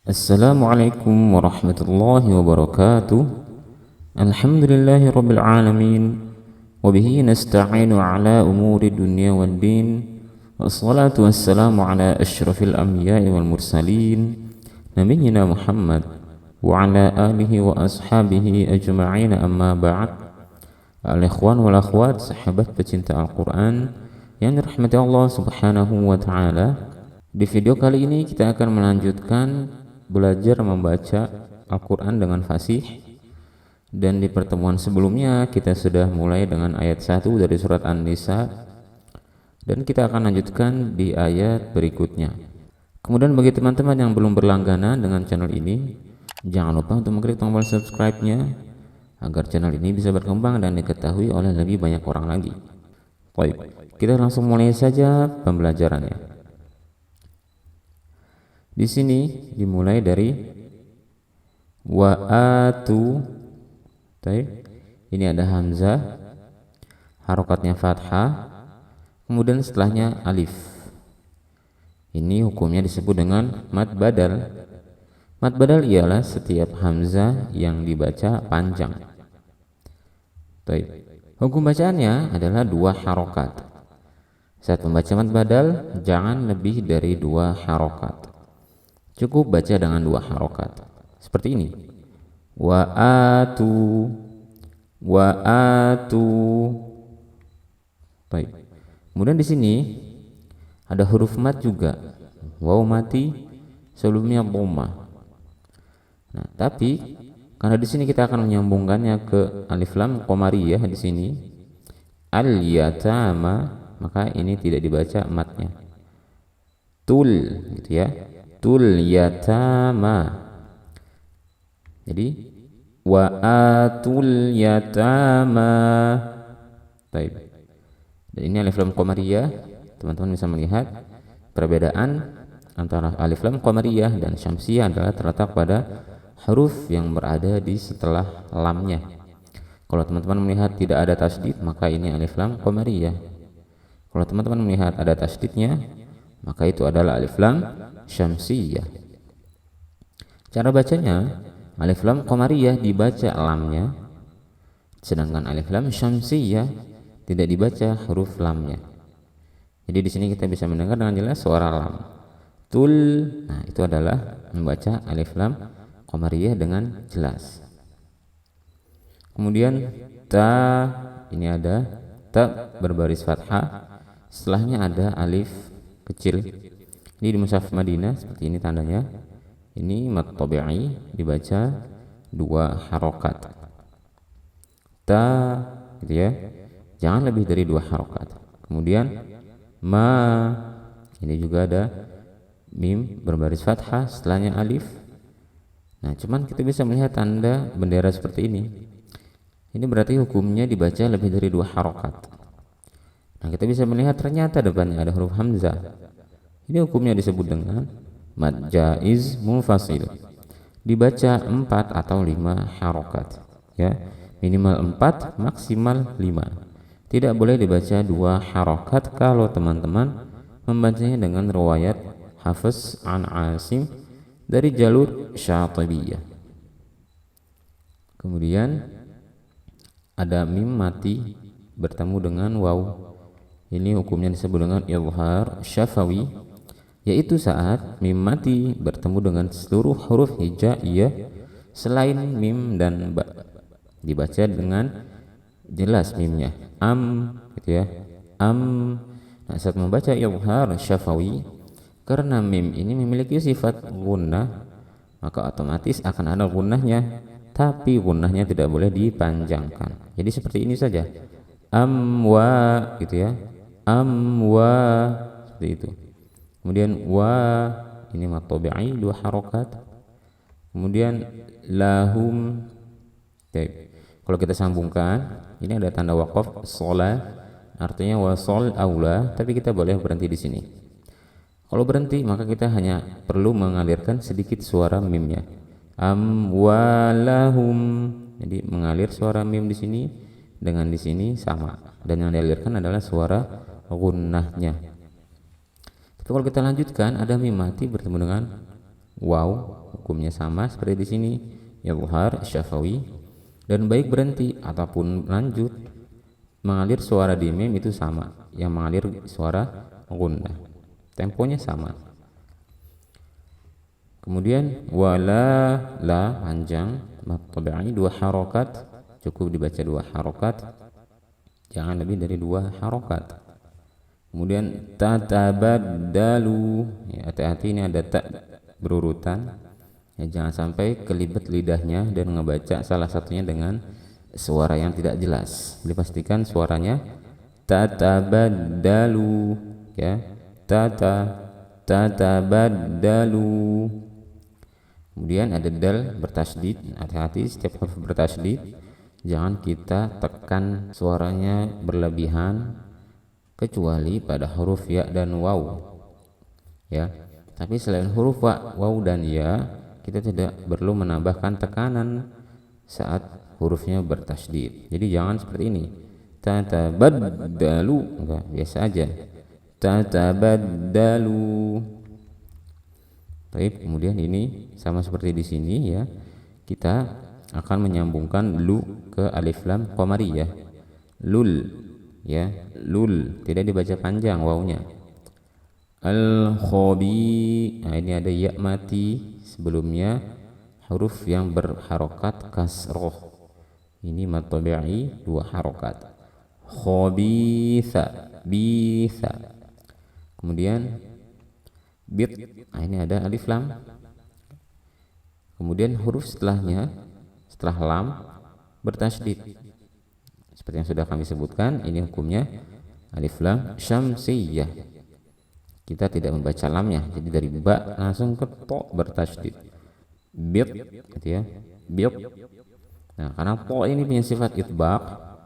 Assalamualaikum warahmatullahi wabarakatuh. Alhamdulillahi rabbil alamin. Wabihi nasta'inu ala umuri dunya wal din. Wassalatu wassalamu ala ashrafil anbiya'i wal mursalin, nabiyyina Muhammad wa ala alihi wa ashabihi ajma'in, amma ba'd. Al-ikhwan wal akhwat, sahabat pecinta Al-Quran yang dirahmati Allah subhanahu wa ta'ala. Di video kali ini kita akan melanjutkan belajar membaca Al-Quran dengan fasih. Dan di pertemuan sebelumnya kita sudah mulai dengan ayat 1 dari surat An-Nisa, dan kita akan lanjutkan di ayat berikutnya. Kemudian bagi teman-teman yang belum berlangganan dengan channel ini, jangan lupa untuk mengklik tombol subscribe-nya agar channel ini bisa berkembang dan diketahui oleh lebih banyak orang lagi. Baik, kita langsung mulai saja pembelajarannya. Di sini dimulai dari wa'atu. Ini ada hamzah, harokatnya fathah, kemudian setelahnya alif. Ini hukumnya disebut dengan mad badal. Mad badal ialah setiap hamzah yang dibaca panjang. Hukum bacaannya adalah 2 harokat. Saat membaca mad badal, jangan lebih dari 2 harokat. Cukup baca dengan 2 harokat seperti ini, wa'atu, wa'atu. Baik. Kemudian di sini ada huruf mat juga, waw mati sebelumnya dhamma. Nah, tapi karena di sini kita akan menyambungkannya ke alif lam qamariyah di sini, al-yatama, maka ini tidak dibaca matnya. Tul, gitu ya. Tul yatama. Jadi wa'atul yatama. Baik. Dan ini alif lam qamariyah. Teman-teman bisa melihat perbedaan antara alif lam qamariyah dan syamsiyah adalah terletak pada huruf yang berada di setelah lamnya. Kalau teman-teman melihat tidak ada tasdid, maka ini alif lam qamariyah. Kalau teman-teman melihat ada tasdidnya, maka itu adalah alif lam syamsiyah. Cara bacanya, alif lam qamariyah dibaca lamnya, sedangkan alif lam syamsiyah tidak dibaca huruf lamnya. Jadi di sini kita bisa mendengar dengan jelas suara lam. Tul, nah itu adalah membaca alif lam qamariyah dengan jelas. Kemudian ta, ini ada ta berbaris fathah, setelahnya ada alif kecil. Ini di mushaf Madinah seperti ini tandanya. Ini mad tabi'i dibaca 2 harokat. Ta, gitu ya. Jangan lebih dari 2 harokat. Kemudian ma, ini juga ada mim berbaris fathah, setelahnya alif. Nah, cuman kita bisa melihat tanda bendera seperti ini. Ini berarti hukumnya dibaca lebih dari 2 harokat. Nah, kita bisa melihat ternyata depannya ada huruf hamzah. Ini hukumnya disebut dengan mad jaiz munfasil. Dibaca 4 atau 5 harokat, ya. Minimal 4, maksimal 5. Tidak boleh dibaca 2 harokat kalau teman-teman membacanya dengan riwayat Hafiz an Asim dari jalur Syatibiyah. Kemudian ada mim mati bertemu dengan waw. Ini hukumnya disebut dengan izhar syafawi, yaitu saat mim mati bertemu dengan seluruh huruf hijaiyah selain mim dan ba. Dibaca dengan jelas mimnya, am, gitu ya, am. Nah, saat membaca izhar syafawi, karena mim ini memiliki sifat gunnah, maka otomatis akan ada gunnahnya, tapi gunnahnya tidak boleh dipanjangkan. Jadi seperti ini saja, amwa, gitu ya, amwa, seperti itu. Kemudian wa, ini mad tabi'i 2 harokat. Kemudian lahum. Oke. Kalau kita sambungkan, ini ada tanda waqaf sholah, artinya wasol aula, tapi kita boleh berhenti di sini. Kalau berhenti, maka kita hanya perlu mengalirkan sedikit suara mimnya, amwalahum. Jadi mengalir suara mim di sini dengan di sini sama, dan yang dialirkan adalah suara gunnahnya. Tapi kalau kita lanjutkan, ada mim mati bertemu dengan waw, hukumnya sama seperti di sini, izhar syafawi. Dan baik berhenti ataupun lanjut mengalir suara di mim itu sama, yang mengalir suara gunnah, temponya sama. Kemudian wala, la panjang, mad tabi'i 2 harokat, cukup dibaca 2 harokat, jangan lebih dari 2 harokat. Kemudian tatabaddalu, ya, hati-hati ini ada tak berurutan, ya, jangan sampai kelibet lidahnya dan ngebaca salah satunya dengan suara yang tidak jelas. Dipastikan suaranya tatabaddalu, ya, tatabaddalu. Kemudian ada dal bertasydid, hati-hati setiap huruf bertasydid jangan kita tekan suaranya berlebihan, kecuali pada huruf ya dan waw, ya. Tapi selain huruf waw dan ya, kita tidak perlu menambahkan tekanan saat hurufnya bertasydid. Jadi jangan seperti ini, tatabaddalu, enggak, biasa aja, tatabaddalu. Baik, kemudian ini sama seperti di sini, ya, kita akan menyambungkan lu ke alif lam qamariyah, lul, ya, lul, tidak dibaca panjang wawnya. Al-khobi, nah ini ada ya mati sebelumnya huruf yang berharokat kasroh, ini mad tabi'i 2 harokat, khobitha, bitha. Kemudian bit, nah ini ada alif lam, kemudian huruf setelahnya setelah lam bertasydid seperti yang sudah kami sebutkan. Ini hukumnya alif lam syamsiyah, kita tidak membaca lamnya, jadi dari ba langsung ke to bertasydid, bit, gitu ya, bit. Nah, karena to ini punya sifat itbaq,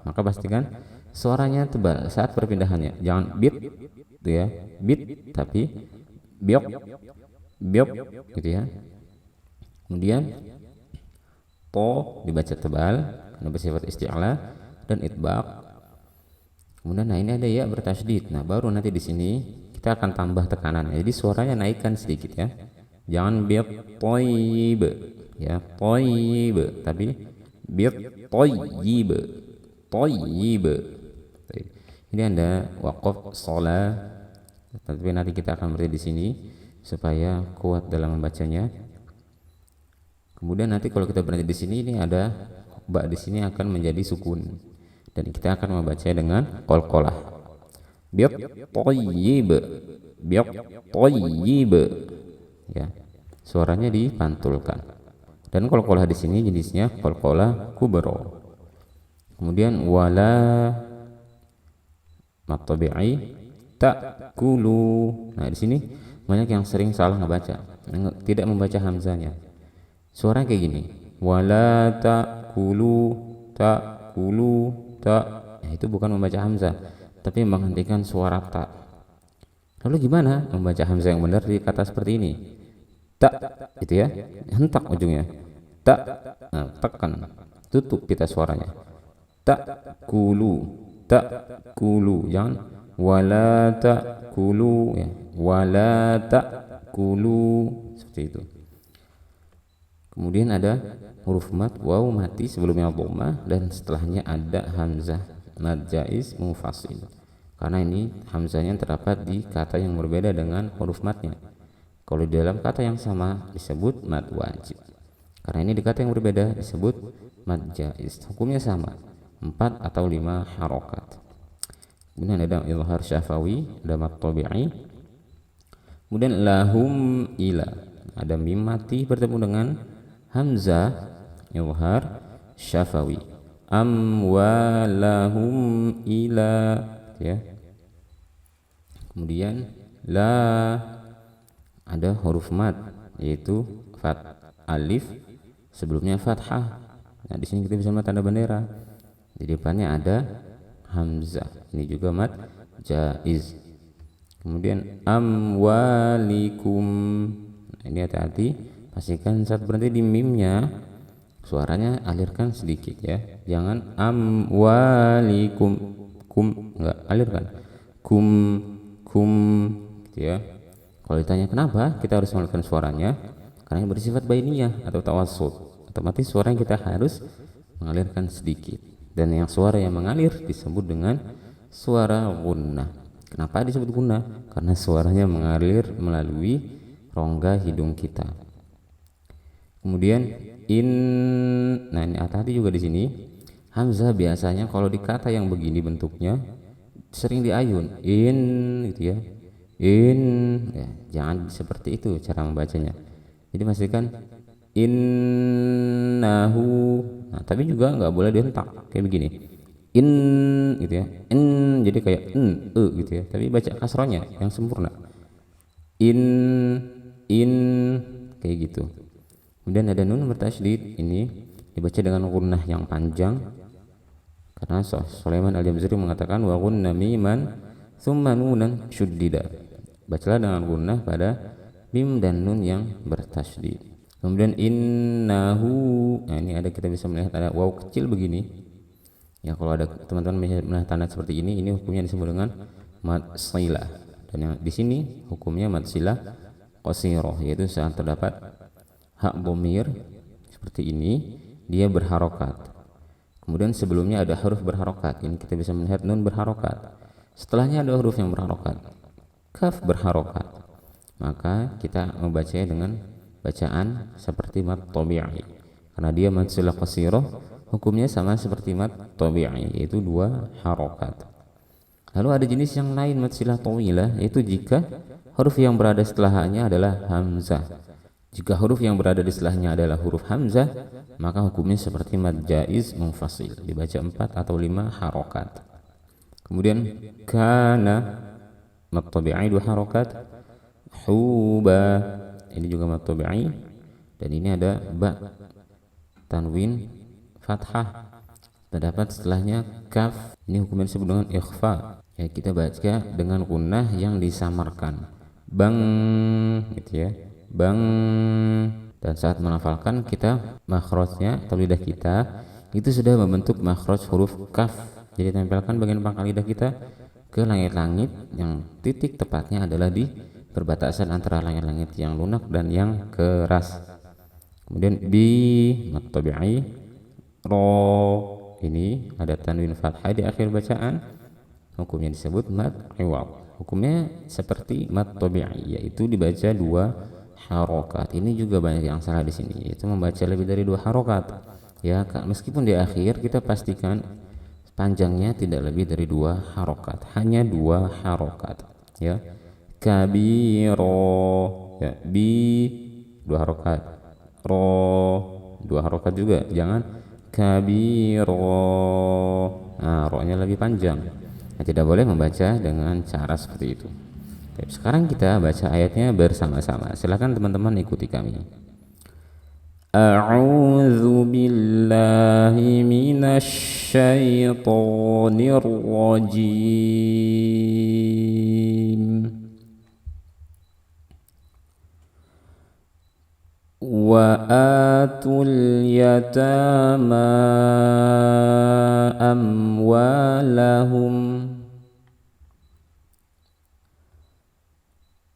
maka pastikan suaranya tebal saat perpindahannya, jangan bit, gitu ya, bit, tapi biok, biok, gitu ya. Kemudian to dibaca tebal karena bersifat isti'la dan itbaq. Kemudian nah ini ada ya bertasydid. Nah, baru nanti di sini kita akan tambah tekanan. Jadi suaranya naikkan sedikit, ya. Jangan biat toyib, ya, toyib, tapi biat toyib, toyib. Ini ada waqaf shalah, tapi nanti kita akan beri di sini supaya kuat dalam membacanya. Kemudian nanti kalau kita berhenti di sini, ini ada ba di sini akan menjadi sukun dan kita akan membaca dengan qalqalah, biat toyib, biat toyib, ya, suaranya dipantulkan. Dan qalqalah di sini jenisnya qalqalah kubra. Kemudian wala mad tabi'i ta'kulu. Nah, di sini banyak yang sering salah ngebaca, tidak membaca hamzanya. Suara kayak gini, wala ta'kulu, ta'kulu, ta. Nah, itu bukan membaca hamzah, tapi menghentikan suara ta. Lalu gimana membaca hamzah yang benar di kata seperti ini? Ta, gitu ya, hentak ujungnya. Ta, nah, tekan, tutup kita suaranya. Ta'kulu, ta'kulu, jangan wala ta'kulu, ya, wala ta'kulu, seperti itu. Kemudian ada huruf mad waw mati sebelumnya dhammah dan setelahnya ada hamzah mad jaiz mufasil, karena ini hamzahnya terdapat di kata yang berbeda dengan huruf madnya. Kalau di dalam kata yang sama disebut mad wajib, karena ini di kata yang berbeda disebut mad jaiz. Hukumnya sama, 4 atau 5 harokat. Kemudian ada izhar syafawi, ada mad tabi'i. Kemudian lahum ila, ada mim mati bertemu dengan hamzah izhar syafawi, amwalahum ila, ya. Kemudian la, ada huruf mad yaitu alif sebelumnya fathah. Nah, di sini kita bisa melihat tanda bendera, di depannya ada hamzah, ini juga mad jaiz. Kemudian amwalikum, nah, ini hati-hati, pastikan saat berhenti di mimnya suaranya alirkan sedikit, ya, jangan amwalikum, kum, enggak, alirkan kum, kum, gitu ya. Kalau ditanya kenapa kita harus mengalirkan suaranya, karena bersifat bainiyah atau tawassut, otomatis suara yang kita harus mengalirkan sedikit, dan yang suara yang mengalir disebut dengan suara gunnah. Kenapa disebut gunnah? Karena suaranya mengalir melalui rongga hidung kita. Kemudian nah ini hati-hati juga di sini. Hamzah biasanya kalau di kata yang begini bentuknya sering diayun, gitu ya. Ya, jangan seperti itu cara membacanya. Jadi pastikan innahu. Nah, tapi juga nggak boleh dihentak kayak begini. Gitu ya. Jadi kayak gitu ya. Tapi baca kasrohnya yang sempurna. In kayak gitu. Kemudian ada nun bertasydid, ini dibaca dengan gunnah yang panjang karena Sulaiman Al-Jabzuri mengatakan wa gunna miman thumma nunan syuddida. Bacalah dengan gunnah pada mim dan nun yang bertasydid. Kemudian innahu, nah ini ada, kita bisa melihat ada waw kecil begini ya. Kalau ada teman-teman melihat tanda seperti ini hukumnya disebut dengan mad silah, dan yang di sini hukumnya mad silah qasirah, yaitu saat terdapat hak bomir seperti ini dia berharokat, kemudian sebelumnya ada huruf berharokat. Ini kita bisa melihat nun berharokat, setelahnya ada huruf yang berharokat, kaf berharokat, maka kita membacanya dengan bacaan seperti mad tabi'i, karena dia mad silah qasirah, hukumnya sama seperti mad tabi'i, yaitu 2 harokat. Lalu ada jenis yang lain mad silah tawilah, yaitu jika huruf yang berada setelahnya adalah hamzah. Jika huruf yang berada di setelahnya adalah huruf hamzah, maka hukumnya seperti mad jaiz munfasil, dibaca 4 atau 5 harokat. Kemudian kana mad tabi'i 2 harokat, huba ini juga mad tabi'i, dan ini ada ba tanwin fathah, terdapat setelahnya kaf, ini hukumnya disebut dengan ikhfa ya. Kita baca dengan gunnah yang disamarkan, bang gitu ya, bang. Dan saat menghafalkan kita makhrajnya atau lidah kita itu sudah membentuk makhraj huruf kaf, jadi tempelkan bagian pangkal lidah kita ke langit-langit yang titik tepatnya adalah di perbatasan antara langit-langit yang lunak dan yang keras. Kemudian bi mad tabi'i, ro ini ada tanwin fathah di akhir bacaan, hukumnya disebut mad iwad. Hukumnya seperti mad tabi'i, yaitu dibaca 2 harokat. Ini juga banyak yang salah di sini, yaitu membaca lebih dari 2 harokat ya. Meskipun di akhir kita pastikan panjangnya tidak lebih dari 2 harokat, hanya 2 harokat ya. Kabiro ya, bi 2 harokat, ro 2 harokat juga, jangan kabiro. Nah, ro-nya lebih panjang. Nah, tidak boleh membaca dengan cara seperti itu. Sekarang kita baca ayatnya bersama-sama. Silakan teman-teman ikuti kami. A'udzu billahi minasy syaithanir rajim. Wa atul yatama amwalahum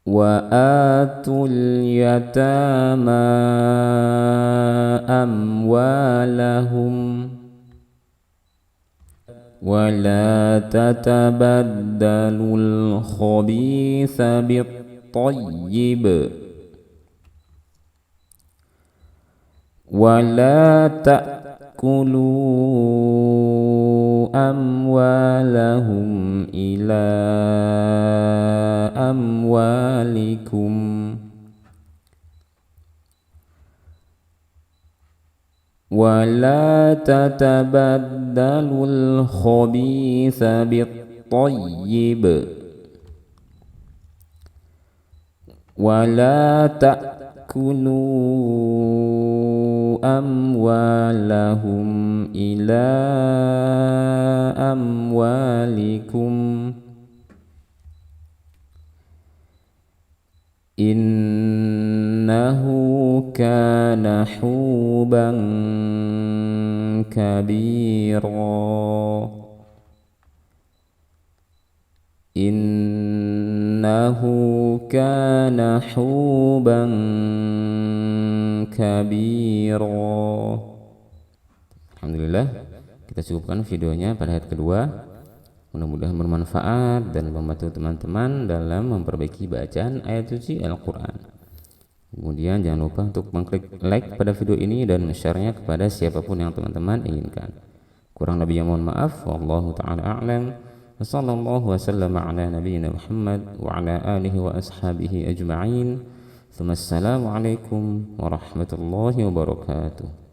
wa atul yatama amwalahum wa la tatabaddalul khabitha bit-thayyib wa la ta'kulu amwalahum ila amwalikum wa la tatabaddalul khabitha bit-thayyib wa la ta'kulu amwalahum ila amwalikum innahu kana huban kabira innahu kana huban kabira. Alhamdulillah, kita cukupkan videonya pada ayat kedua. Mudah-mudahan bermanfaat dan membantu teman-teman dalam memperbaiki bacaan ayat suci Al-Quran. Kemudian jangan lupa untuk mengklik like pada video ini dan share-nya kepada siapapun yang teman-teman inginkan. Kurang lebihnya mohon maaf. Wallahu ta'ala a'lam. Wassallallahu wasallam ala nabiyyina Muhammad wa ala alihi wa ashabihi ajma'in. Assalamualaikum warahmatullahi wabarakatuh.